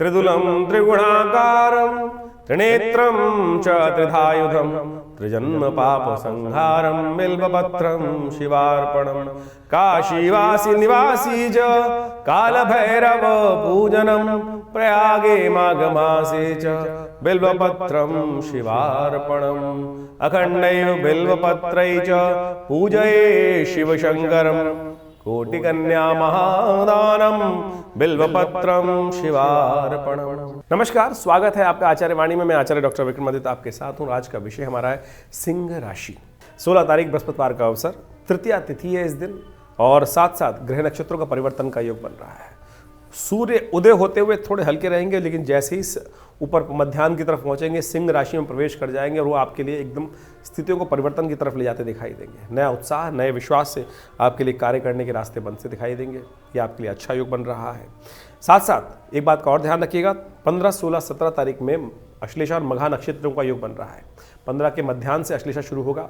त्रिदुलं त्रिगुणाकारं त्रिनेत्रं च त्रिधायुधं त्रिजन्म पाप संहारं बिल्वपत्रं शिवार्पणं काशीवासी निवासी च कालभैरव पूजनं प्रयागे माघमासे च बिल्वपत्रं शिवार्पणम् अखण्डैव बिल्वपत्रै च पूजये शिवशंकरं कोटिकन्या महादानम बिल्वपत्रम शिवार्पणम। नमस्कार, स्वागत है आपका आचार्य वाणी में। मैं आचार्य डॉक्टर विक्रमादित्य आपके साथ हूँ। आज का विषय हमारा है सिंह राशि। 16 तारीख बृहस्पतिवार का अवसर, तृतीया तिथि है इस दिन और साथ साथ ग्रह नक्षत्रों का परिवर्तन का योग बन रहा है। सूर्य उदय होते हुए थोड़े हल्के रहेंगे, लेकिन जैसे ही ऊपर मध्याह्न की तरफ पहुंचेंगे सिंह राशि में प्रवेश कर जाएंगे और वो आपके लिए एकदम स्थितियों को परिवर्तन की तरफ ले जाते दिखाई देंगे। नया उत्साह, नए विश्वास से आपके लिए कार्य करने के रास्ते बनते दिखाई देंगे। ये आपके लिए अच्छा योग बन रहा है। साथ साथ एक बात का और ध्यान रखिएगा, 15, 16, 17 तारीख में अश्लेषा और मघा नक्षत्रों का योग बन रहा है। 15 के मध्याह्न से अश्लेषा शुरू होगा,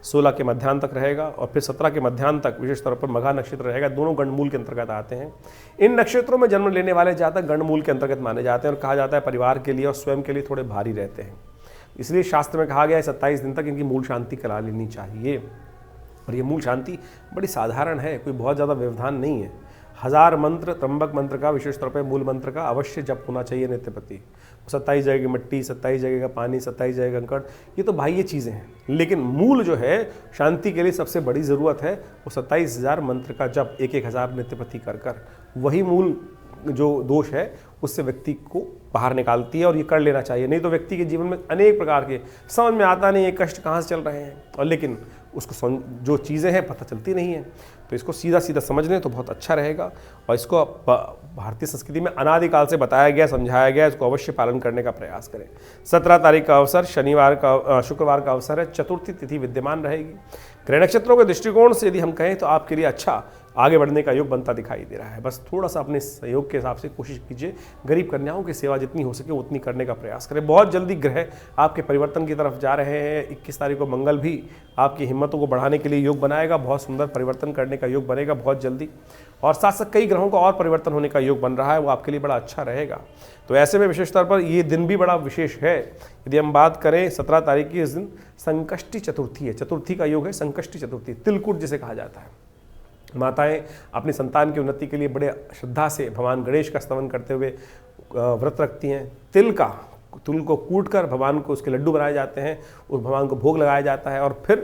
16 के मध्याह्न तक रहेगा और फिर 17 के मध्याह्न तक विशेष तौर पर मघा नक्षत्र रहेगा। दोनों गंडमूल के अंतर्गत आते हैं। इन नक्षत्रों में जन्म लेने वाले जातक गंडमूल के अंतर्गत माने जाते हैं और कहा जाता है परिवार के लिए और स्वयं के लिए थोड़े भारी रहते हैं। इसलिए शास्त्र में कहा गया है 27 दिन तक इनकी मूल शांति करा लेनी चाहिए। और ये मूल शांति बड़ी साधारण है, कोई बहुत ज़्यादा व्यवधान नहीं है। 1000 मंत्र, त्र्यंबक मंत्र का विशेष तौर पर मूल मंत्र का अवश्य जप होना चाहिए नित्य प्रति। 27 जगह की मिट्टी, 27 जगह का पानी, 27 जगह कंकड़, ये तो बाह्य चीज़ें हैं। लेकिन मूल जो है शांति के लिए सबसे बड़ी ज़रूरत है वो 27,000 मंत्र का जप 1-1000 नित्य प्रति कर वही मूल जो दोष है उससे व्यक्ति को बाहर निकालती है और ये कर लेना चाहिए। नहीं तो व्यक्ति के जीवन में अनेक प्रकार के समझ में आता नहीं है कष्ट कहाँ से चल रहे हैं, और लेकिन उसको जो चीज़ें हैं पता चलती नहीं है। तो इसको सीधा सीधा समझ लें तो बहुत अच्छा रहेगा। और इसको भारतीय संस्कृति में अनादिकाल से बताया गया, समझाया गया, इसको अवश्य पालन करने का प्रयास करें। 17 तारीख का अवसर शुक्रवार का अवसर है। चतुर्थी तिथि विद्यमान रहेगी। ग्रह नक्षत्रों के दृष्टिकोण से यदि हम कहें तो आपके लिए अच्छा आगे बढ़ने का योग बनता दिखाई दे रहा है। बस थोड़ा सा अपने सहयोग के हिसाब से कोशिश कीजिए, गरीब कन्याओं की सेवा जितनी हो सके उतनी करने का प्रयास करें। बहुत जल्दी ग्रह आपके परिवर्तन की तरफ जा रहे हैं। 21 तारीख को मंगल भी आपकी हिम्मतों को बढ़ाने के लिए योग बनाएगा, बहुत सुंदर परिवर्तन करने का योग बनेगा बहुत जल्दी। और साथ साथ कई ग्रहों का और परिवर्तन होने का योग बन रहा है, वो आपके लिए बड़ा अच्छा रहेगा। तो ऐसे में विशेष तौर पर ये दिन भी बड़ा विशेष है। यदि हम बात करें 17 तारीख की, इस दिन संकष्टी चतुर्थी है। चतुर्थी का योग है संकष्टी चतुर्थी, तिलकुट जिसे कहा जाता है। माताएं अपनी संतान की उन्नति के लिए बड़े श्रद्धा से भगवान गणेश का स्तवन करते हुए व्रत रखती हैं। तिल को कूटकर भगवान को उसके लड्डू बनाए जाते हैं, उस भगवान को भोग लगाया जाता है। और फिर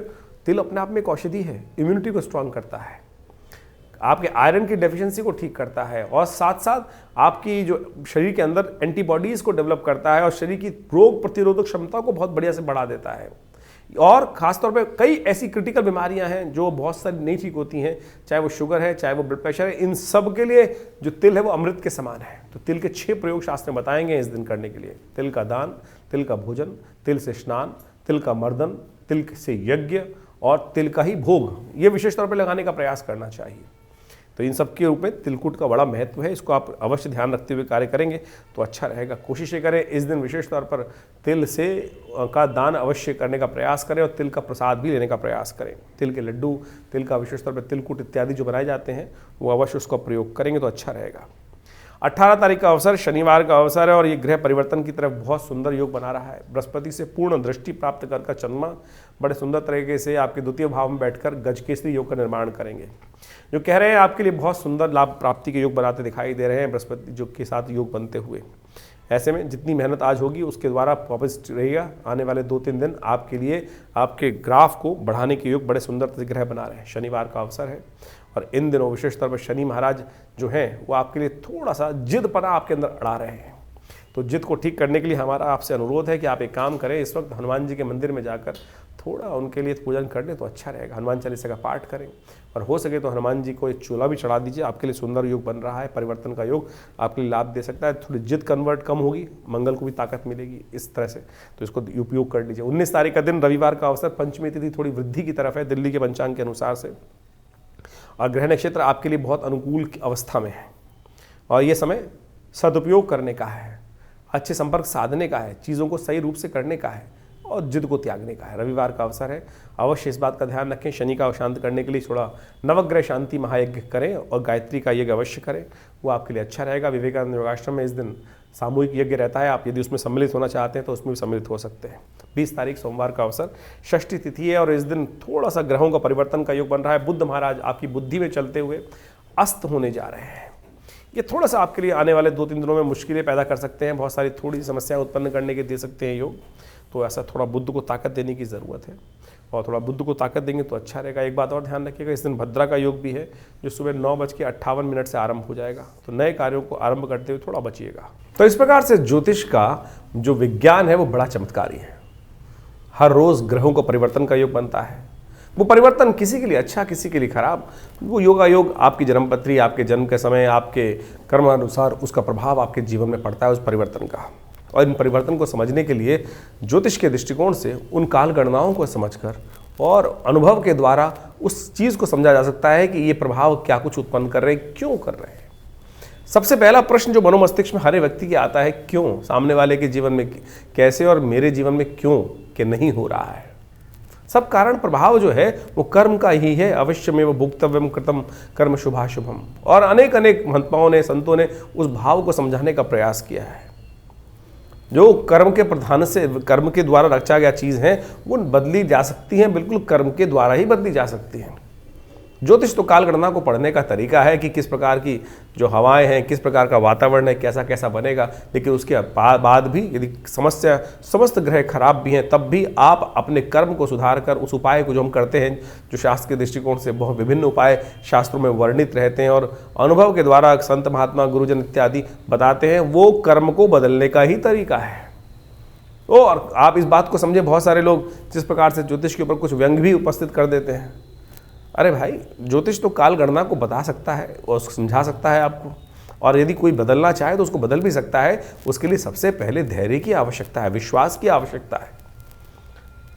तिल अपने आप में एक औषधि है, इम्यूनिटी को स्ट्रांग करता है, आपके आयरन की डेफिशिएंसी को ठीक करता है और साथ साथ आपकी जो शरीर के अंदर एंटीबॉडीज़ को डेवलप करता है और शरीर की रोग प्रतिरोधक क्षमता को बहुत बढ़िया से बढ़ा देता है। और ख़ासतौर पे कई ऐसी क्रिटिकल बीमारियां हैं जो बहुत सारी नहीं ठीक होती हैं, चाहे वो शुगर है, चाहे वो ब्लड प्रेशर है, इन सब के लिए जो तिल है वो अमृत के समान है। तो तिल के 6 प्रयोग शास्त्र में बताएंगे इस दिन करने के लिए। तिल का दान, तिल का भोजन, तिल से स्नान, तिल का मर्दन, तिल से यज्ञ और तिल का ही भोग, ये विशेष तौर पर लगाने का प्रयास करना चाहिए। तो इन सब के रूप में तिलकुट का बड़ा महत्व है। इसको आप अवश्य ध्यान रखते हुए कार्य करेंगे तो अच्छा रहेगा। कोशिश करें इस दिन विशेष तौर पर तिल से का दान अवश्य करने का प्रयास करें और तिल का प्रसाद भी लेने का प्रयास करें। तिल के लड्डू, तिल का विशेष तौर पर तिलकुट इत्यादि जो बनाए जाते हैं वो अवश्य उसका प्रयोग करेंगे तो अच्छा रहेगा। 18 तारीख का अवसर शनिवार का अवसर है और ये ग्रह परिवर्तन की तरफ बहुत सुंदर योग बना रहा है। बृहस्पति से पूर्ण दृष्टि प्राप्त कर चंद्रमा बड़े सुंदर तरीके से आपके द्वितीय भाव में बैठकर गजकेसरी योग का निर्माण करेंगे, जो कह रहे हैं आपके लिए बहुत सुंदर लाभ प्राप्ति के योग बनाते दिखाई दे रहे हैं बृहस्पति जो के साथ योग बनते हुए। ऐसे में जितनी मेहनत आज होगी उसके द्वारा वापस रहेगा। आने वाले 2-3 दिन आपके लिए आपके ग्राफ को बढ़ाने के योग बड़े सुंदर ग्रह बना रहे हैं। शनिवार का अवसर है और इन दिनों विशेष तौर पर शनि महाराज जो हैं वो आपके लिए थोड़ा सा जिदपना आपके अंदर अड़ा रहे हैं। तो जिद को ठीक करने के लिए हमारा आपसे अनुरोध है कि आप एक काम करें, इस वक्त हनुमान जी के मंदिर में जाकर थोड़ा उनके लिए पूजन कर लें तो अच्छा रहेगा। हनुमान चालीसा का पाठ करें और हो सके तो हनुमान जी को एक चूल्हा भी चढ़ा दीजिए। आपके लिए सुंदर योग बन रहा है, परिवर्तन का योग आपके लिए लाभ दे सकता है। थोड़ी जिद कन्वर्ट कम होगी, मंगल को भी ताकत मिलेगी इस तरह से, तो इसको उपयोग कर लीजिए। 19 तारीख का दिन रविवार का अवसर, पंचमी तिथि थोड़ी वृद्धि की तरफ है दिल्ली के पंचांग के अनुसार से, और ग्रह नक्षत्र आपके लिए बहुत अनुकूल अवस्था में है और ये समय सदुपयोग करने का है, अच्छे संपर्क साधने का है, चीज़ों को सही रूप से करने का है और जिद को त्यागने का है। रविवार का अवसर है, अवश्य इस बात का ध्यान रखें। शनि का शांत करने के लिए थोड़ा नवग्रह शांति महायज्ञ करें और गायत्री का यज्ञ अवश्य करें, वो आपके लिए अच्छा रहेगा। विवेकानंद योगाश्रम में इस दिन सामूहिक यज्ञ रहता है, आप यदि उसमें सम्मिलित होना चाहते हैं तो उसमें भी सम्मिलित हो सकते हैं। 20 तारीख सोमवार का अवसर, षष्ठी तिथि है और इस दिन थोड़ा सा ग्रहों का परिवर्तन का योग बन रहा है। बुद्ध महाराज आपकी बुद्धि में चलते हुए अस्त होने जा रहे हैं। ये थोड़ा सा आपके लिए आने वाले 2-3 दिनों में मुश्किलें पैदा कर सकते हैं, बहुत सारी थोड़ी समस्याएं उत्पन्न करने के दे सकते हैं योग। तो ऐसा थोड़ा बुद्ध को ताकत देने की ज़रूरत है और थोड़ा बुद्ध को ताकत देंगे तो अच्छा रहेगा। एक बात और ध्यान रखिएगा, इस दिन भद्रा का योग भी है जो सुबह 9:58 से आरंभ हो जाएगा, तो नए कार्यों को आरंभ करते हुए थोड़ा बचिएगा। तो इस प्रकार से ज्योतिष का जो विज्ञान है वो बड़ा चमत्कारी है। हर रोज़ ग्रहों का परिवर्तन का योग बनता है, वो परिवर्तन किसी के लिए अच्छा किसी के लिए खराब, वो योगा योग आपकी जन्मपत्री, आपके जन्म के समय, आपके कर्मानुसार उसका प्रभाव आपके जीवन में पड़ता है उस परिवर्तन का। और इन परिवर्तन को समझने के लिए ज्योतिष के दृष्टिकोण से उन काल गणनाओं को समझकर और अनुभव के द्वारा उस चीज़ को समझा जा सकता है कि ये प्रभाव क्या कुछ उत्पन्न कर रहे हैं, क्यों कर रहे हैं। सबसे पहला प्रश्न जो मनोमस्तिष्क में हर व्यक्ति के आता है, क्यों, सामने वाले के जीवन में कैसे और मेरे जीवन में क्यों कि नहीं हो रहा है। सब कारण प्रभाव जो है वो कर्म का ही है। अवश्यमेव भुक्तव्यम कृतम कर्म शुभाशुभम। और अनेक महात्माओं ने, संतों ने उस भाव को समझाने का प्रयास किया है। जो कर्म के प्रधान से, कर्म के द्वारा रचा गया चीज़ है वो बदली जा सकती हैं, बिल्कुल कर्म के द्वारा ही बदली जा सकती हैं। ज्योतिष तो काल गणना को पढ़ने का तरीका है कि किस प्रकार की जो हवाएं हैं, किस प्रकार का वातावरण है, कैसा कैसा बनेगा। लेकिन उसके बाद भी यदि समस्त ग्रह खराब भी हैं, तब भी आप अपने कर्म को सुधार कर उस उपाय को जो हम करते हैं, जो शास्त्र के दृष्टिकोण से बहुत विभिन्न उपाय शास्त्रों में वर्णित रहते हैं और अनुभव के द्वारा संत महात्मा गुरुजन इत्यादि बताते हैं, वो कर्म को बदलने का ही तरीका है। और आप इस बात को समझें, बहुत सारे लोग जिस प्रकार से ज्योतिष के ऊपर कुछ व्यंग भी उपस्थित कर देते हैं। अरे भाई, ज्योतिष तो काल गणना को बता सकता है और समझा सकता है आपको, और यदि कोई बदलना चाहे तो उसको बदल भी सकता है। उसके लिए सबसे पहले धैर्य की आवश्यकता है, विश्वास की आवश्यकता है।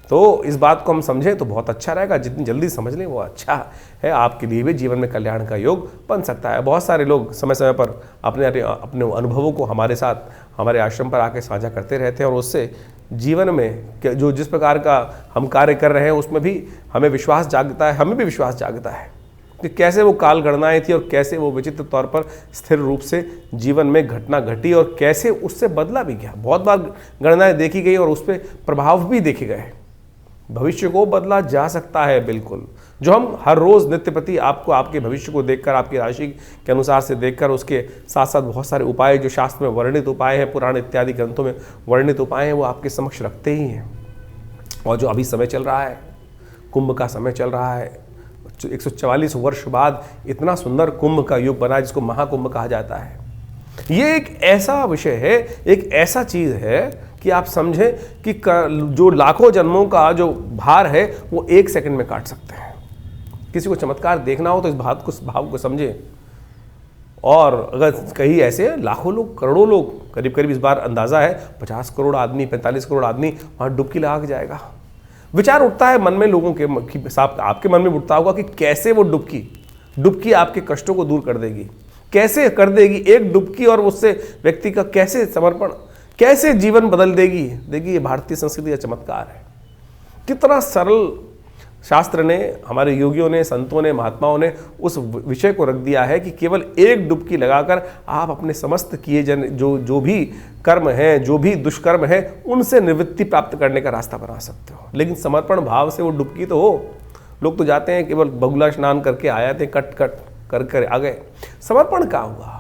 तो इस बात को हम समझें तो बहुत अच्छा रहेगा। जितनी जल्दी समझ लें वो अच्छा है, आपके लिए भी जीवन में कल्याण का योग बन सकता है। बहुत सारे लोग समय समय पर अपने अनुभवों को हमारे साथ, हमारे आश्रम पर आके साझा करते रहते हैं और उससे जीवन में जो जिस प्रकार का हम कार्य कर रहे हैं उसमें भी हमें विश्वास जागता है, हमें भी विश्वास जागता है कि कैसे वो काल गणनाएं थी और कैसे वो विचित्र तौर पर स्थिर रूप से जीवन में घटना घटी और कैसे उससे बदला भी गया। बहुत बार गणनाएं देखी गई और उस पर प्रभाव भी देखे गए। भविष्य को बदला जा सकता है, बिल्कुल। जो हम हर रोज़ नित्य प्रति आपको आपके भविष्य को देखकर, आपकी राशि के अनुसार से देखकर, उसके साथ साथ बहुत सारे उपाय जो शास्त्र में वर्णित उपाय हैं, पुराण इत्यादि ग्रंथों में वर्णित उपाय हैं, वो आपके समक्ष रखते ही हैं। और जो अभी समय चल रहा है, कुंभ का समय चल रहा है, 144 वर्ष बाद इतना सुंदर कुंभ का युग बना जिसको महाकुंभ कहा जाता है। ये एक ऐसा विषय है, एक ऐसा चीज़ है कि आप समझें कि जो लाखों जन्मों का जो भार है वो 1 सेकंड में काट सकते हैं। किसी को चमत्कार देखना हो तो इस भाव को समझें। और अगर कहीं ऐसे लाखों लोग, करोड़ों लोग, करीब करीब इस बार अंदाज़ा है 50 करोड़ आदमी, 45 करोड़ आदमी वहाँ डुबकी लगा के जाएगा। विचार उठता है मन में लोगों के साथ, आपके मन में उठता होगा कि कैसे वो डुबकी आपके कष्टों को दूर कर देगी, कैसे कर देगी एक डुबकी, और उससे व्यक्ति का कैसे समर्पण, कैसे जीवन बदल देगी। देखिए, ये भारतीय संस्कृति का चमत्कार है। कितना सरल शास्त्र ने, हमारे योगियों ने, संतों ने, महात्माओं ने उस विषय को रख दिया है कि केवल एक डुबकी लगाकर आप अपने समस्त किए जो भी कर्म हैं, जो भी दुष्कर्म है, उनसे निवृत्ति प्राप्त करने का रास्ता बना सकते हो। लेकिन समर्पण भाव से वो डुबकी तो हो। लोग तो जाते हैं केवल बगुला स्नान करके आए थे, कट कर आ गए। समर्पण क्या हुआ?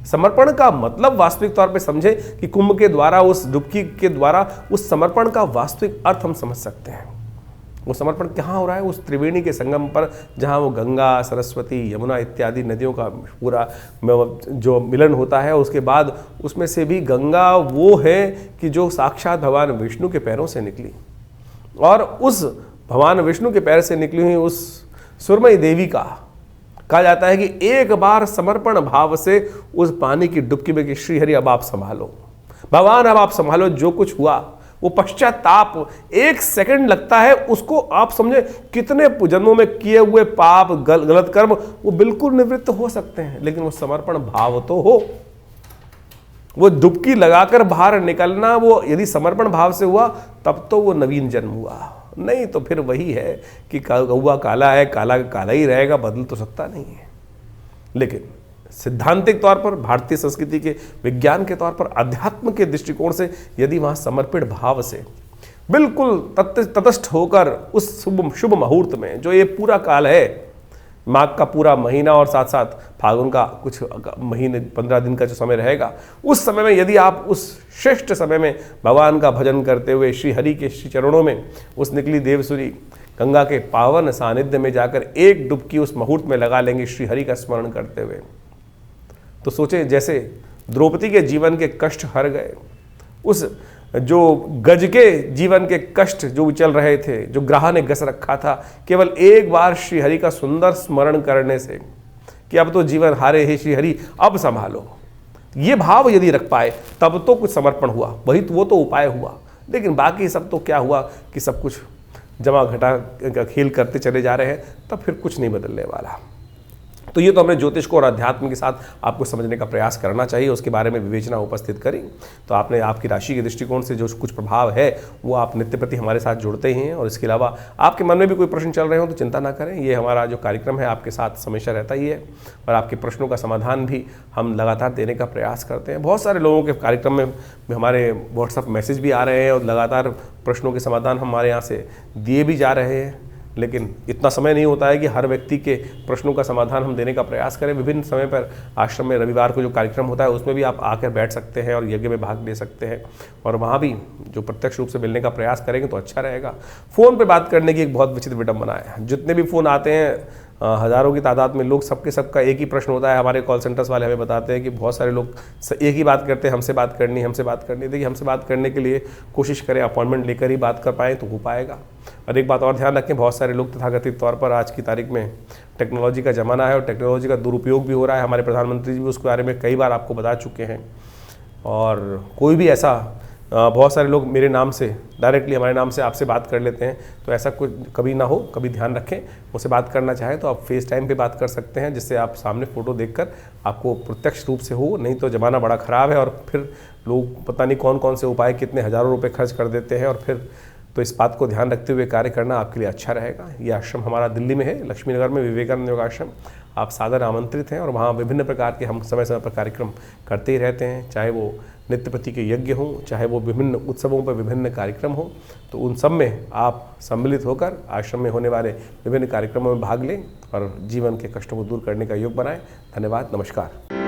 समर्पण का मतलब वास्तविक तौर पे समझे कि कुंभ के द्वारा, उस डुबकी के द्वारा उस समर्पण का वास्तविक अर्थ हम समझ सकते हैं। वो समर्पण कहाँ हो रहा है? उस त्रिवेणी के संगम पर, जहाँ वो गंगा, सरस्वती, यमुना इत्यादि नदियों का पूरा जो मिलन होता है। उसके बाद उसमें से भी गंगा वो है कि जो साक्षात भगवान विष्णु के पैरों से निकली, और उस भगवान विष्णु के पैर से निकली हुई उस सुरमई देवी का कहा जाता है कि एक बार समर्पण भाव से उस पानी की डुबकी में कि श्रीहरि अब आप संभालो, भगवान अब आप संभालो। जो कुछ हुआ वो पश्चाताप 1 सेकंड लगता है, उसको आप समझे कितने जन्मों में किए हुए पाप, गलत कर्म वो बिल्कुल निवृत्त हो सकते हैं। लेकिन वो समर्पण भाव तो हो, वो डुबकी लगाकर बाहर निकलना, वो यदि समर्पण भाव से हुआ तब तो वो नवीन जन्म हुआ। नहीं तो फिर वही है कि कौवा काला है, काला काला ही रहेगा, बदल तो सकता नहीं है। लेकिन सिद्धांतिक तौर पर, भारतीय संस्कृति के विज्ञान के तौर पर, अध्यात्म के दृष्टिकोण से यदि वहाँ समर्पित भाव से बिल्कुल तटस्थ होकर उस शुभ मुहूर्त में, जो ये पूरा काल है, माघ का पूरा महीना और साथ साथ फागुन का कुछ महीने 15 दिन का जो समय रहेगा, उस समय में यदि आप उस श्रेष्ठ समय में भगवान का भजन करते हुए श्री हरि के श्री चरणों में उस निकली देवसुरी गंगा के पावन सानिध्य में जाकर एक डुबकी उस मुहूर्त में लगा लेंगे श्री हरि का स्मरण करते हुए, तो सोचें जैसे द्रौपदी के जीवन के कष्ट हर गए, उस जो गज के जीवन के कष्ट जो चल रहे थे, जो ग्रह ने गस रखा था, केवल एक बार श्री हरि का सुंदर स्मरण करने से कि अब तो जीवन हारे हे श्री हरि अब संभालो, ये भाव यदि रख पाए तब तो कुछ समर्पण हुआ, वही तो वो तो उपाय हुआ। लेकिन बाकी सब तो क्या हुआ कि सब कुछ जमा घटा का खेल करते चले जा रहे हैं, तब फिर कुछ नहीं बदलने वाला। तो ये तो हमने ज्योतिष को और अध्यात्म के साथ आपको समझने का प्रयास करना चाहिए, उसके बारे में विवेचना उपस्थित करी। तो आपने आपकी राशि के दृष्टिकोण से जो कुछ प्रभाव है वो आप नित्य प्रति हमारे साथ जुड़ते ही हैं। और इसके अलावा आपके मन में भी कोई प्रश्न चल रहे हो तो चिंता ना करें, ये हमारा जो कार्यक्रम है आपके साथ हमेशा रहता ही है और आपके प्रश्नों का समाधान भी हम लगातार देने का प्रयास करते हैं। बहुत सारे लोगों के कार्यक्रम में हमारे व्हाट्सएप मैसेज भी आ रहे हैं और लगातार प्रश्नों के समाधान हमारे यहाँ से दिए भी जा रहे हैं, लेकिन इतना समय नहीं होता है कि हर व्यक्ति के प्रश्नों का समाधान हम देने का प्रयास करें। विभिन्न समय पर आश्रम में रविवार को जो कार्यक्रम होता है उसमें भी आप आकर बैठ सकते हैं और यज्ञ में भाग ले सकते हैं और वहाँ भी जो प्रत्यक्ष रूप से मिलने का प्रयास करेंगे तो अच्छा रहेगा। फ़ोन पे बात करने की एक बहुत विचित्र विडंबना है, जितने भी फ़ोन आते हैं हज़ारों की तादाद में लोग, सबके सबका एक ही प्रश्न होता है। हमारे कॉल सेंटर्स वाले हमें बताते हैं कि बहुत सारे लोग एक ही बात करते हैं, हमसे बात करनी, हमसे बात करनी। देखिए, हमसे बात करने के लिए कोशिश करें अपॉइंटमेंट लेकर ही बात कर पाएँ तो हो पाएगा। और एक बात और ध्यान रखें, बहुत सारे लोग तथाकथित तौर पर आज की तारीख में टेक्नोलॉजी का ज़माना है और टेक्नोलॉजी का दुरुपयोग भी हो रहा है। हमारे प्रधानमंत्री जी भी उसके बारे में कई बार आपको बता चुके हैं। और कोई भी ऐसा बहुत सारे लोग मेरे नाम से डायरेक्टली हमारे नाम से आपसे बात कर लेते हैं, तो ऐसा कुछ कभी ना हो, कभी ध्यान रखें। मुझसे बात करना चाहे तो आप फेस टाइम पे बात कर सकते हैं, जिससे आप सामने फ़ोटो देखकर आपको प्रत्यक्ष रूप से हो। नहीं तो ज़माना बड़ा ख़राब है और फिर लोग पता नहीं कौन कौन से उपाय कितने हज़ारों रुपये खर्च कर देते हैं और फिर तो इस बात को ध्यान रखते हुए कार्य करना आपके लिए अच्छा रहेगा। ये आश्रम हमारा दिल्ली में है, लक्ष्मी नगर में, विवेकानंद योग आश्रम। आप सादर आमंत्रित हैं और वहाँ विभिन्न प्रकार के हम समय समय पर कार्यक्रम करते ही रहते हैं, चाहे वो नित्य प्रति के यज्ञ हों, चाहे वो विभिन्न उत्सवों पर विभिन्न कार्यक्रम हों। तो उन सब में आप सम्मिलित होकर आश्रम में होने वाले विभिन्न कार्यक्रमों में भाग लें और जीवन के कष्टों को दूर करने का योग बनाएं। धन्यवाद, नमस्कार।